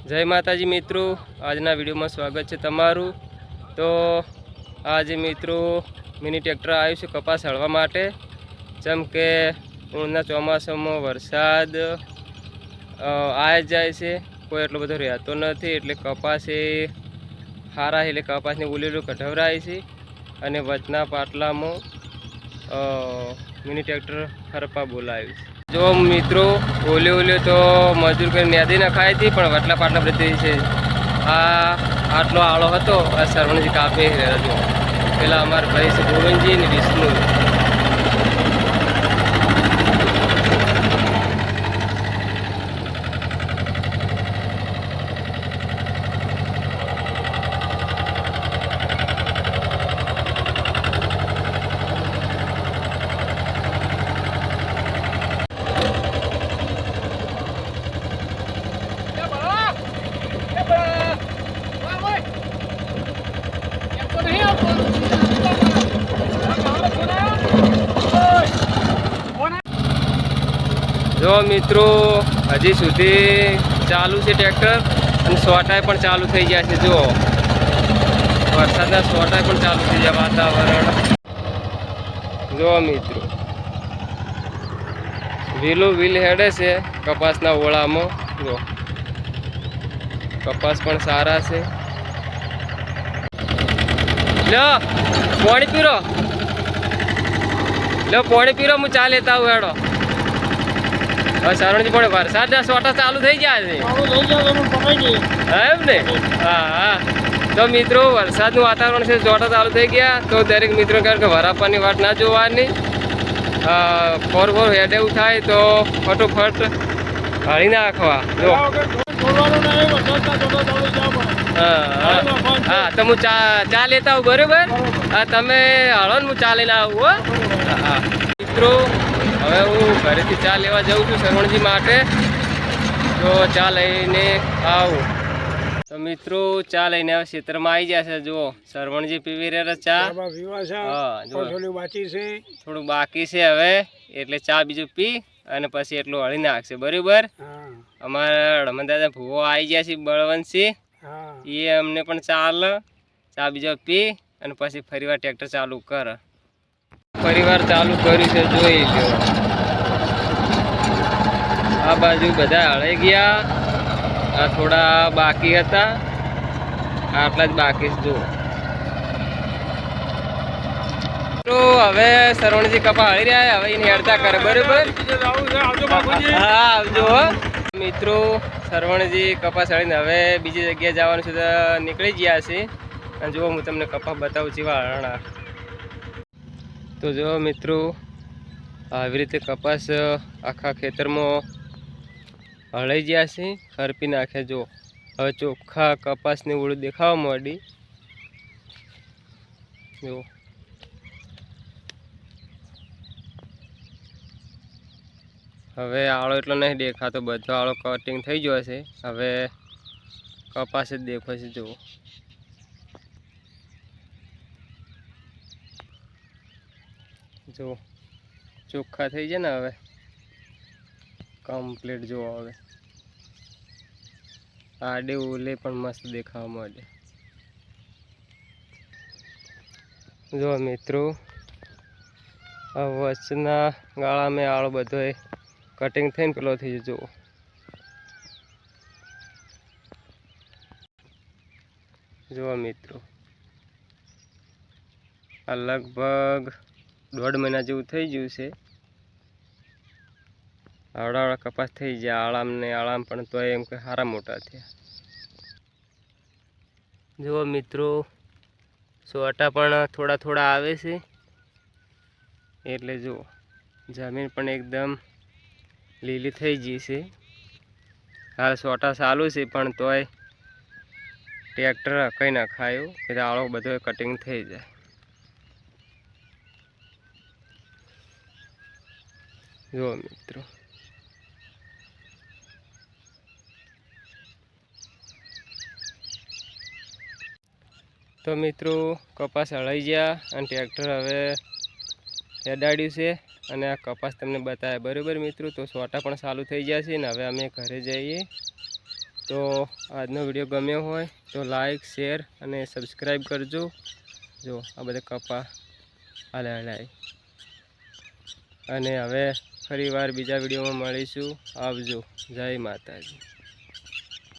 जय माताजी मित्रों, आजना वीडियो में स्वागत है तमारू। तो आज मित्रों मिनी ट्रेक्टर आयु है कपास हळवा माटे। चम के उन्ना चौमासा में वरसाद आ जाए से कोई एटलो बधो रहतो नथी, एटले कपास ए हारा एटले कपास ने उलेलो कढवराय छे अने वचना पाटला में मिनी ट्रेक्टर हरपा बोलाव्यु छे। जो मित्रों ओले ओले तो मजूर कर न्यादी नखाई थी, पण वटला पाटला बधी छे। आटलो आळो हतो आ सरवणजी कापे जो पेला अमार भाई से गोविंदजी ने विष्णु। जो मित्रों हजी सुधी चालू है ट्रेक्टर और सोटाई पण चालू थी जाए। जो वरसादना सोटाई पण चालू थी जाए वातावरण। जो मित्रों वीलो वील हेडे से कपासना ओळा में। जो कपास पण सारा से। लो पानी पीरो, लो पानी पीरो, मु चा लेता हूँ हेडो। सरवणजी पण वरसाद सोटा चालू थी जाए ने। हाँ, तो मित्रों वरसाद वातावरण से सोटा चालू थी गया तो दरेक मित्रों कारण के वरापानी वाट ना जोवानी। फोर फोर हेडे उठाए तो फटोफट हળી नाखवा। जो हाँ तो मु चा लेता हूँ बराबर। हाँ तमे हळो ने चा लईने आવું। हाँ मित्रों હવે હું ઘરેથી ચા લેવા જાઉં છું સરવણજી માટે, તો ચા લઈને આવું। તો મિત્રો ચા લઈને આવે ખેતરમાં આવી જશે। જો સરવણજી પીવી રહ્યા ચા। હા થોડું બાકી છે હવે, એટલે ચા બીજું પી અને પછી એટલું હળી નાખશે બરાબર। અમારા હળમન દાદા ભૂવો આવી ગયા છે બળવંતસિંહ, એ અમને પણ ચા બીજો પી અને પછી ફરીવાર ટ્રેક્ટર ચાલુ કર। परिवार चालू करी से जोई लो। आ बाजू बधा हळाई गया, आ थोड़ा बाकी हता, आटला ज बाकी जो। तो हवे सरवणजी कपा हळी रह्या, हवे इन हेडता करे बराबर। हाँ जो मित्रों सरवणजी कपास हळीने हवे बीजी जग्याए जवानुं छे तो निकळी गया छे। अने जो हूँ तमने कपा बतावुं छेवा हळणा। तो जो मित्रों આવી રીતે कपास आखा खेतर में हळाई गया से, हरपी नाखे। जो हवे चोख्खा कपास ने ओळी देखावा मळी। जो हवे आळो एटलो नहीं देखातो, बधो आळो कटिंग थई गयो छे। हवे कपास ज देखाय छे। जो जो चोख्खा थी जाए ने हवे कम्प्लीट। जो हवे आडे ओले पण मस्त देखावा मळे। जो मित्रों वचना गाळा में आळो बधो कटिंग थईने पेलो थी। जो जो मित्रों आ लगभग 1.5 महीना जेवुं थई गयुं छे। आवड़ा कपास थी गया आळाम ने आळाम, पण तो एम के हारा मोटा थया। जो मित्रों सोटा पण थोड़ा थोड़ा आवे छे, एटले जो जमीन पण एकदम लीली थई गई छे। हाल सोटा चालू छे पण तोय ट्रेक्टर हकाई नखायो के आळो बधो कटिंग थई जाए। जो मित्रों तो मित्रों कपास हळाई गया और ट्रेक्टर हवे हेडाड्यु छे અને આ કપાસ તમને બતાવ્યા બરાબર મિત્રો। તો સોટા પણ ચાલુ થઈ ગયા છે ને હવે અમે ઘરે જઈએ। તો આજનો વિડીયો ગમ્યો હોય તો લાઈક શેર અને સબસ્ક્રાઈબ કરજો. જો આ બધા કપા હલાય અને હવે ફરીવાર બીજા વિડીયોમાં મળીશું. આવજો. જય માતાજી.